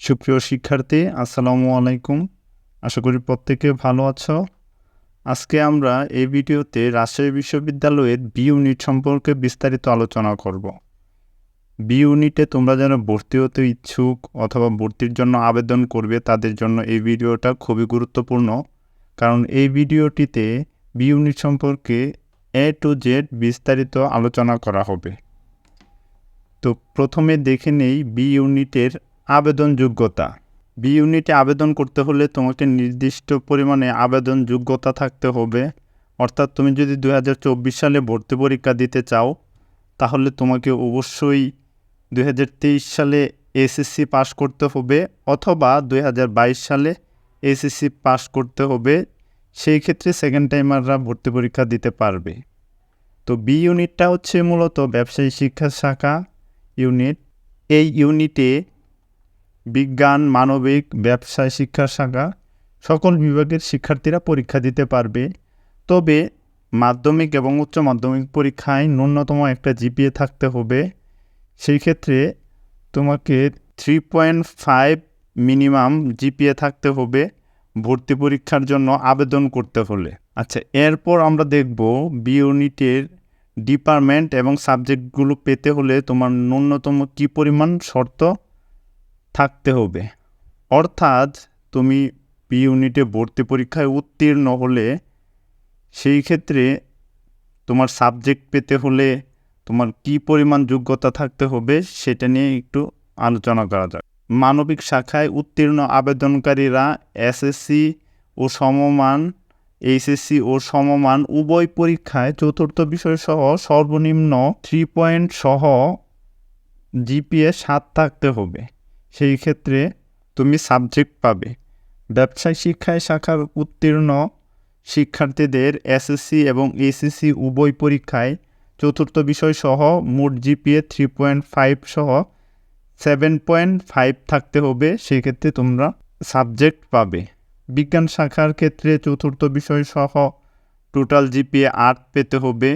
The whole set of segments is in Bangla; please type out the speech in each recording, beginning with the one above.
সুপ্রিয় শিক্ষার্থী, আসসালামু আলাইকুম। আশা করি প্রত্যেকে ভালো আছো। আজকে আমরা এই ভিডিওতে রাজশাহী বিশ্ববিদ্যালয়ের বি ইউনিট সম্পর্কে বিস্তারিত আলোচনা করব। বি ইউনিটে তোমরা যারা ভর্তি হতে ইচ্ছুক অথবা ভর্তির জন্য আবেদন করবে তাদের জন্য এই ভিডিওটা খুবই গুরুত্বপূর্ণ, কারণ এই ভিডিওটিতে বি ইউনিট সম্পর্কে এ টু জেড বিস্তারিত আলোচনা করা হবে। তো প্রথমে দেখে নেই বি ইউনিটের আবেদন যোগ্যতা। বি ইউনিটে আবেদন করতে হলে তোমাকে নির্দিষ্ট পরিমাণে আবেদন যোগ্যতা থাকতে হবে। অর্থাৎ তুমি যদি 2024 সালে ভর্তি পরীক্ষা দিতে চাও তাহলে তোমাকে অবশ্যই 2023 সালে এসএসসি পাস করতে হবে অথবা 2022 সালে এসএসসি পাস করতে হবে। সেই ক্ষেত্রে সেকেন্ড টাইমাররা ভর্তি পরীক্ষা দিতে পারবে। তো বি ইউনিটটা হচ্ছে মূলত ব্যবসায়ী শিক্ষা শাখা ইউনিট। এই ইউনিটে বিজ্ঞান, মানবিক, ব্যবসায় শিক্ষা শাখা সকল বিভাগের শিক্ষার্থীরা পরীক্ষা দিতে পারবে। তবে মাধ্যমিক এবং উচ্চ মাধ্যমিক পরীক্ষায় ন্যূনতম একটা জিপিএ থাকতে হবে। সেই ক্ষেত্রে তোমাকে 3.5 মিনিমাম জিপিএ থাকতে হবে ভর্তি পরীক্ষার জন্য আবেদন করতে হলে। আচ্ছা, এরপর আমরা দেখব বি ইউনিটের ডিপার্টমেন্ট এবং সাবজেক্টগুলো পেতে হলে তোমার ন্যূনতম কী পরিমাণ শর্ত থাকতে হবে। অর্থাৎ তুমি বি ইউনিটে ভর্তি পরীক্ষায় উত্তীর্ণ হলে সেই ক্ষেত্রে তোমার সাবজেক্ট পেতে হলে তোমার কী পরিমাণ যোগ্যতা থাকতে হবে সেটা নিয়ে একটু আলোচনা করা যাক। মানবিক শাখায় উত্তীর্ণ আবেদনকারীরা এসএসসি ও সমমান, এইচএসসি ও সমমান উভয় পরীক্ষায় চতুর্থ বিষয়সহ সর্বনিম্ন 3 পয়েন্ট সহ জিপিএ 7 থাকতে হবে। সেই ক্ষেত্রে তুমি সাবজেক্ট পাবে। ব্যবসায় শিক্ষায় শাখার উত্তীর্ণ শিক্ষার্থীদের এসএসসি এবং এইচএসসি উভয় পরীক্ষায় চতুর্থ বিষয়সহ মোট জিপিএ 3.5 সহ 7.5 থাকতে হবে। সেই ক্ষেত্রে তোমরা সাবজেক্ট পাবে। বিজ্ঞান শাখার ক্ষেত্রে চতুর্থ বিষয়সহ টোটাল জিপিএ 8 পেতে হবে।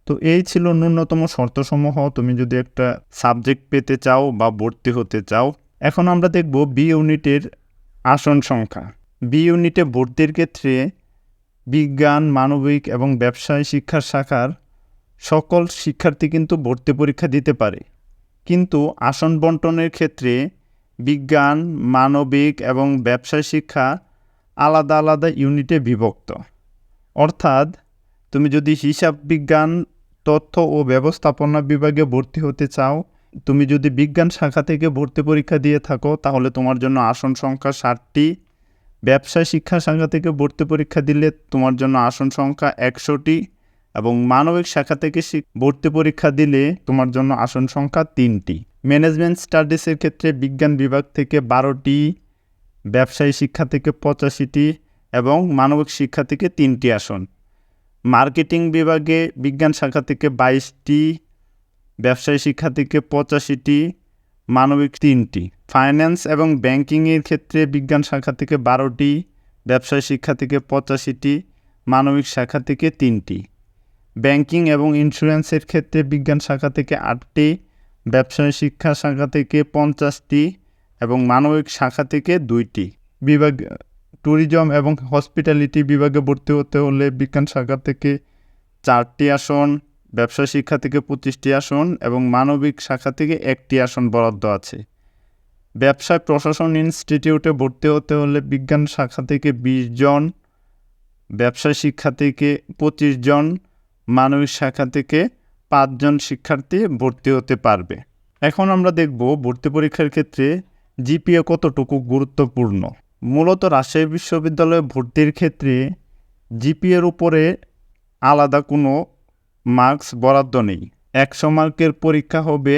তো এই ছিল ন্যূনতম শর্তসমূহ তুমি যদি একটা সাবজেক্ট পেতে চাও বা ভর্তি হতে চাও। এখন আমরা দেখব বি ইউনিটের আসন সংখ্যা। বি ইউনিটে ভর্তির ক্ষেত্রে বিজ্ঞান, মানবিক এবং ব্যবসায় শিক্ষা শাখার সকল শিক্ষার্থী কিন্তু ভর্তি পরীক্ষা দিতে পারে, কিন্তু আসন বন্টনের ক্ষেত্রে বিজ্ঞান, মানবিক এবং ব্যবসায় শিক্ষা আলাদা আলাদা ইউনিটে বিভক্ত। অর্থাৎ তুমি যদি হিসাব বিজ্ঞান, তথ্য ও ব্যবস্থাপনা বিভাগে ভর্তি হতে চাও, তুমি যদি বিজ্ঞান শাখা থেকে ভর্তি পরীক্ষা দিয়ে থাকো তাহলে তোমার জন্য আসন সংখ্যা 60টি। ব্যবসায় শিক্ষা শাখা থেকে ভর্তি পরীক্ষা দিলে তোমার জন্য আসন সংখ্যা 100টি এবং মানবিক শাখা থেকে ভর্তি পরীক্ষা দিলে তোমার জন্য আসন সংখ্যা 3টি। ম্যানেজমেন্ট স্টাডিজের ক্ষেত্রে বিজ্ঞান বিভাগ থেকে 12টি, ব্যবসায়ী শিক্ষা থেকে 85টি এবং মানবিক শিক্ষা থেকে 3টি আসন। মার্কেটিং বিভাগে বিজ্ঞান শাখা থেকে 22টি, ব্যবসায়ী শিক্ষা থেকে 85টি, মানবিক 3টি। ফাইন্যান্স এবং ব্যাংকিংয়ের ক্ষেত্রে বিজ্ঞান শাখা থেকে 12টি, ব্যবসায় শিক্ষা থেকে 85টি, মানবিক শাখা থেকে 3টি। ব্যাংকিং এবং ইন্স্যুরেন্সের ক্ষেত্রে বিজ্ঞান শাখা থেকে 8টি, ব্যবসায় শিক্ষা শাখা থেকে 50টি এবং মানবিক শাখা থেকে 2টি। বিভাগ ট্যুরিজম এবং হসপিটালিটি বিভাগে ভর্তি হতে হলে বিজ্ঞান শাখা থেকে 4টি আসন, ব্যবসা শিক্ষা থেকে 25টি আসন এবং মানবিক শাখা থেকে 1টি আসন বরাদ্দ আছে। ব্যবসায় প্রশাসন ইনস্টিটিউটে ভর্তি হতে হলে বিজ্ঞান শাখা থেকে 20 জন, ব্যবসায় শিক্ষা থেকে 25 জন, মানবিক শাখা থেকে 5 জন শিক্ষার্থী ভর্তি হতে পারবে। এখন আমরা দেখব ভর্তি পরীক্ষার ক্ষেত্রে জিপিএ কতটুকু গুরুত্বপূর্ণ। মূলত রাজশাহী বিশ্ববিদ্যালয়ে ভর্তির ক্ষেত্রে জিপিএর উপরে আলাদা কোনো মার্কস বরাদ্দ নেই। 100 মার্কের পরীক্ষা হবে,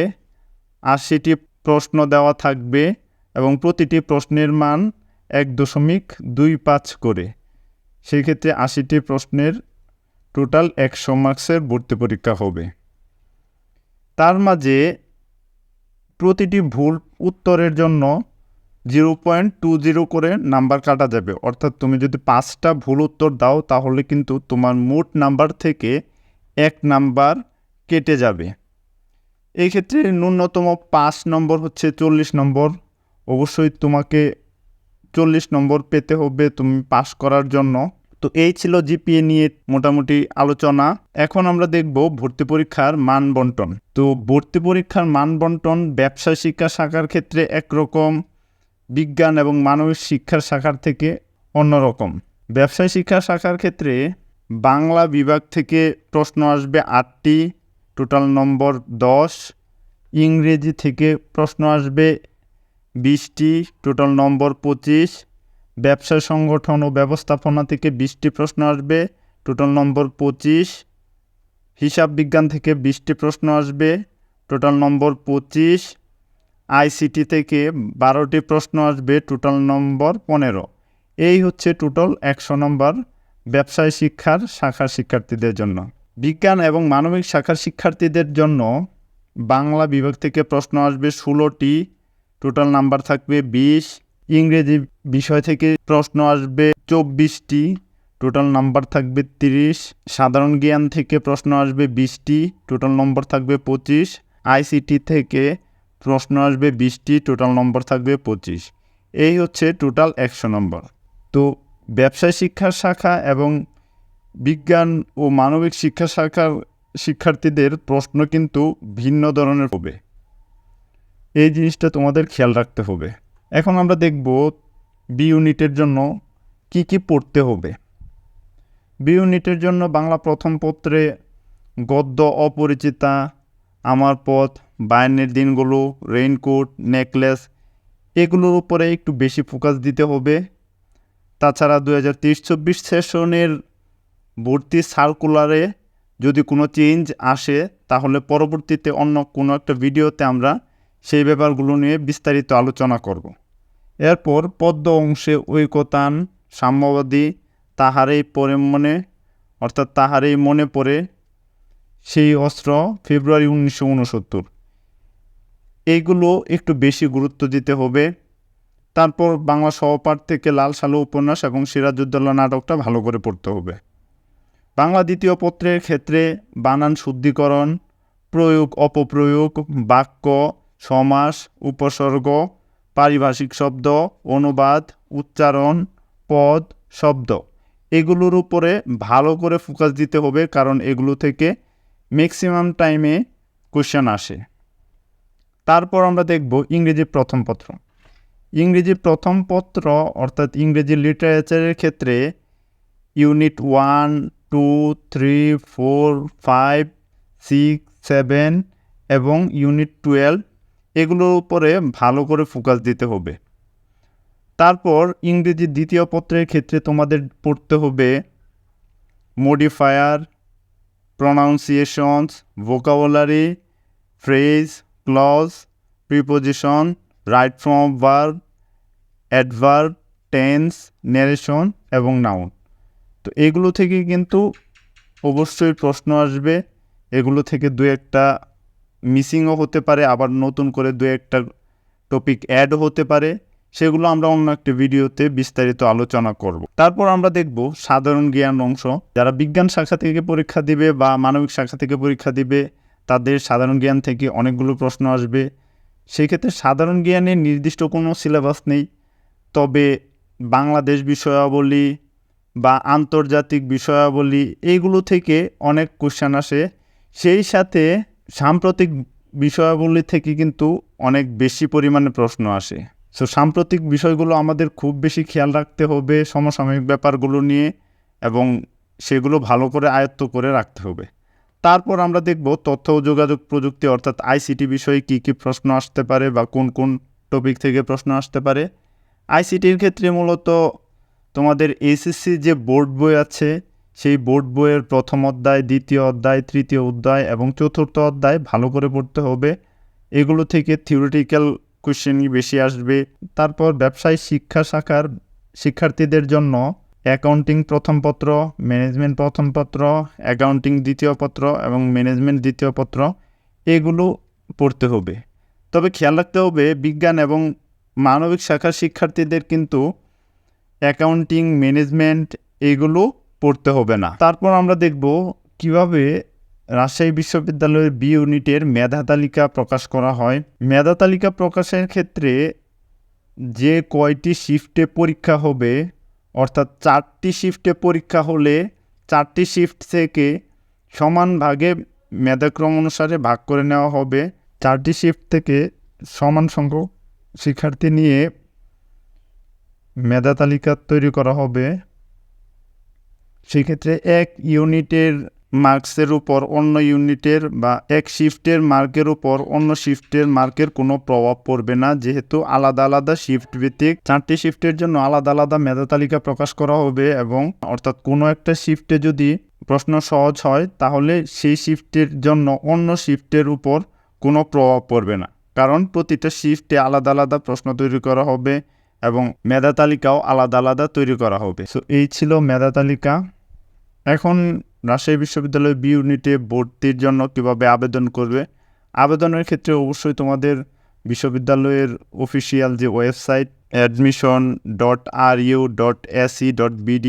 80টি প্রশ্ন দেওয়া থাকবে এবং প্রতিটি প্রশ্নের মান 1.25 করে। সেই ক্ষেত্রে 80টি প্রশ্নের টোটাল 100 মার্কসের ভর্তি পরীক্ষা হবে। তার মাঝে প্রতিটি ভুল উত্তরের জন্য 0.20 করে নাম্বার কাটা যাবে। অর্থাৎ তুমি যদি 5টা ভুল উত্তর দাও তাহলে কিন্তু তোমার মোট নাম্বার থেকে 1 নাম্বার কেটে যাবে। এই ক্ষেত্রে ন্যূনতম পাস নম্বর হচ্ছে 40 নম্বর অবশ্যই তোমাকে 40 নম্বর পেতে হবে তুমি পাস করার জন্য। তো এই ছিল জিপিএ নিয়ে মোটামুটি আলোচনা। এখন আমরা দেখব ভর্তি পরীক্ষার মান বন্টন। তো ভর্তি পরীক্ষার মান বন্টন ব্যবসায় শিক্ষা শাখার ক্ষেত্রে একরকম, বিজ্ঞান এবং মানবিক শিক্ষার শাখার থেকে অন্যরকম। ব্যবসায় শিক্ষা শাখার ক্ষেত্রে বাংলা বিভাগ থেকে প্রশ্ন আসবে 8টি, টোটাল নম্বর 10। ইংরেজি থেকে প্রশ্ন আসবে 20টি, টোটাল নম্বর 25। ব্যবসা সংগঠন ও ব্যবস্থাপনা থেকে 20টি প্রশ্ন আসবে, টোটাল নম্বর 25। হিসাব বিজ্ঞান থেকে 20টি প্রশ্ন আসবে, টোটাল নম্বর 25। আইসিটি থেকে 12টি প্রশ্ন আসবে, টোটাল নম্বর 15। এই হচ্ছে টোটাল 100 নম্বর ব্যবসায় শিক্ষার শাখার শিক্ষার্থীদের জন্য। বিজ্ঞান এবং মানবিক শাখার শিক্ষার্থীদের জন্য বাংলা বিভাগ থেকে প্রশ্ন আসবে 16টি, টোটাল নাম্বার থাকবে 20। ইংরেজি বিষয় থেকে প্রশ্ন আসবে 24টি, টোটাল নাম্বার থাকবে 30। সাধারণ জ্ঞান থেকে প্রশ্ন আসবে 20টি, টোটাল নম্বর থাকবে 25। আইসিটি থেকে প্রশ্ন আসবে 20টি, টোটাল নম্বর থাকবে 25। এই হচ্ছে টোটাল 100 নম্বর। তো ব্যবসায় শিক্ষা শাখা এবং বিজ্ঞান ও মানবিক শিক্ষা শাখার শিক্ষার্থীদের প্রশ্ন কিন্তু ভিন্ন ধরনের হবে, এই জিনিসটা তোমাদের খেয়াল রাখতে হবে। এখন আমরা দেখব বি ইউনিটের জন্য কি কি পড়তে হবে। বি ইউনিটের জন্য বাংলা প্রথম পত্রে গদ্য অপরিচিতা, আমার পথ, বায়ান্নের দিনগুলো, রেইনকোট, নেকলেস, এগুলোর উপরে একটু বেশি ফোকাস দিতে হবে। তাছাড়া 2023-24 সেশনের ভর্তি সার্কুলারে যদি কোনো চেঞ্জ আসে তাহলে পরবর্তীতে অন্য কোনো একটা ভিডিওতে আমরা সেই ব্যাপারগুলো নিয়ে বিস্তারিত আলোচনা করব। এরপর পদ্য অংশে ঐকতান, সাম্যবাদী, তাহারেই পরে মনে, অর্থাৎ তাহারেই মনে পড়ে সেই অস্ত্র, ফেব্রুয়ারি 1969, এইগুলো একটু বেশি গুরুত্ব দিতে হবে। তারপর বাংলা সহপাঠ থেকে লাল সালু উপন্যাস এবং সিরাজউদ্দৌলা নাটকটা ভালো করে পড়তে হবে। বাংলা দ্বিতীয় পত্রের ক্ষেত্রে বানান শুদ্ধিকরণ, প্রয়োগ অপপ্রয়োগ, বাক্য, সমাস, উপসর্গ, পারিভাষিক শব্দ, অনুবাদ, উচ্চারণ, পদ, শব্দ, এগুলোর উপরে ভালো করে ফোকাস দিতে হবে, কারণ এগুলো থেকে ম্যাক্সিমাম টাইমে কোশ্চেন আসে। তারপর আমরা দেখব ইংরেজি প্রথম পত্র। ইংরেজি প্রথম পত্র অর্থাৎ ইংরেজি লিটারেচারের ক্ষেত্রে ইউনিট 1, 2, 3, 4, 5, 6, 7 এবং ইউনিট 12, এগুলোর উপরে ভালো করে ফোকাস দিতে হবে। তারপর ইংরেজি দ্বিতীয় পত্রের ক্ষেত্রে তোমাদের পড়তে হবে modifier, pronunciations, vocabulary, phrase, clause, preposition, right form of verb, adverb, tense, narration এবং নাউন। তো এগুলো থেকে কিন্তু অবশ্যই প্রশ্ন আসবে। এগুলো থেকে দু একটা মিসিংও হতে পারে, আবার নতুন করে দু একটা টপিক অ্যাড হতে পারে, সেগুলো আমরা অন্য একটা ভিডিওতে বিস্তারিত আলোচনা করব। তারপর আমরা দেখব সাধারণ জ্ঞান অংশ। যারা বিজ্ঞান শাখা থেকে পরীক্ষা দিবে বা মানবিক শাখা থেকে পরীক্ষা দিবে তাদের সাধারণ জ্ঞান থেকে অনেকগুলো প্রশ্ন আসবে। সেই ক্ষেত্রে সাধারণ জ্ঞানের নির্দিষ্ট কোনো সিলেবাস নেই, তবে বাংলাদেশ বিষয়াবলী বা আন্তর্জাতিক বিষয়াবলী এইগুলো থেকে অনেক কোশ্চেন আসে। সেই সাথে সাম্প্রতিক বিষয়াবলী থেকে কিন্তু অনেক বেশি পরিমাণে প্রশ্ন আসে। সো সাম্প্রতিক বিষয়গুলো আমাদের খুব বেশি খেয়াল রাখতে হবে সমসাময়িক ব্যাপারগুলো নিয়ে, এবং সেগুলো ভালো করে আয়ত্ত করে রাখতে হবে। তারপর আমরা দেখব তথ্য ও যোগাযোগ প্রযুক্তি অর্থাৎ আইসিটি বিষয়ে কী কী প্রশ্ন আসতে পারে বা কোন কোন টপিক থেকে প্রশ্ন আসতে পারে। আইসিটির ক্ষেত্রে মূলত তোমাদের এসএসসি যে বোর্ড বই আছে সেই বোর্ড বইয়ের প্রথম অধ্যায়, দ্বিতীয় অধ্যায়, তৃতীয় অধ্যায় এবং চতুর্থ অধ্যায় ভালো করে পড়তে হবে। এগুলো থেকে থিওরিটিক্যাল কোশ্চেনই বেশি আসবে। তারপর ব্যবসায় শিক্ষা শাখার শিক্ষার্থীদের জন্য অ্যাকাউন্টিং প্রথম পত্র, ম্যানেজমেন্ট প্রথম পত্র, অ্যাকাউন্টিং দ্বিতীয় পত্র এবং ম্যানেজমেন্ট দ্বিতীয় পত্র, এগুলো পড়তে হবে। তবে খেয়াল রাখতে হবে বিজ্ঞান এবং মানবিক শাখার শিক্ষার্থীদের কিন্তু অ্যাকাউন্টিং, ম্যানেজমেন্ট এগুলো পড়তে হবে না। তারপর আমরা দেখব কিভাবে রাজশাহী বিশ্ববিদ্যালয়ের বি ইউনিটের মেধা তালিকা প্রকাশ করা হয়। মেধা তালিকা প্রকাশের ক্ষেত্রে যে কয়টি শিফটে পরীক্ষা হবে, অর্থাৎ 4টি শিফটে পরীক্ষা হলে 4টি শিফট থেকে সমান ভাগে মেধাক্রম অনুসারে ভাগ করে নেওয়া হবে। 4টি শিফট থেকে সমান সংখ্যক শিক্ষার্থী নিয়ে মেধা তালিকা তৈরি করা হবে। সেক্ষেত্রে এক ইউনিটের মার্কসের উপর অন্য ইউনিটের বা এক শিফটের মার্কের উপর অন্য শিফটের মার্কের কোনো প্রভাব পড়বে না, যেহেতু আলাদা আলাদা শিফট ভিত্তিক 4টি শিফটের জন্য আলাদা আলাদা মেধা তালিকা প্রকাশ করা হবে। এবং অর্থাৎ কোনো একটা শিফটে যদি প্রশ্ন সহজ হয় তাহলে সেই শিফটের জন্য অন্য শিফটের উপর কোনো প্রভাব পড়বে না, কারণ প্রতিটা শিফটে আলাদা আলাদা প্রশ্ন তৈরি করা হবে এবং মেধা তালিকাও আলাদা আলাদা তৈরি করা হবে। সো এই ছিল মেধা তালিকা। এখন রাজশাহী বিশ্ববিদ্যালয় বি ইউনিটে ভর্তির জন্য কিভাবে আবেদন করবে। আবেদনের ক্ষেত্রে অবশ্যই তোমাদের বিশ্ববিদ্যালয়ের অফিসিয়াল যে ওয়েবসাইট admission.ru.ac.bd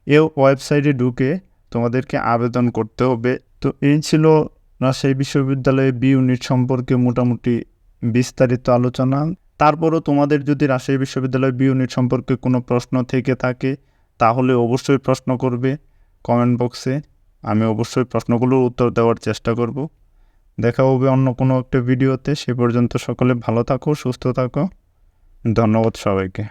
এই ওয়েবসাইটে ঢুকে তোমাদেরকে আবেদন করতে হবে। তো এই ছিল রাজশাহী বিশ্ববিদ্যালয়ের বি ইউনিট সম্পর্কে মোটামুটি বিস্তারিত আলোচনা। তারপরও তোমাদের যদি রাজশাহী বিশ্ববিদ্যালয় বি ইউনিট সম্পর্কে কোনো প্রশ্ন থেকে থাকে তাহলে অবশ্যই প্রশ্ন করবে কমেন্ট বক্সে। আমি অবশ্যই প্রশ্নগুলোর উত্তর দেওয়ার চেষ্টা করব। দেখা হবে অন্য কোনো একটা ভিডিওতে। সে পর্যন্ত সকলে ভালো থাকো, সুস্থ থাকো। ধন্যবাদ সবাইকে।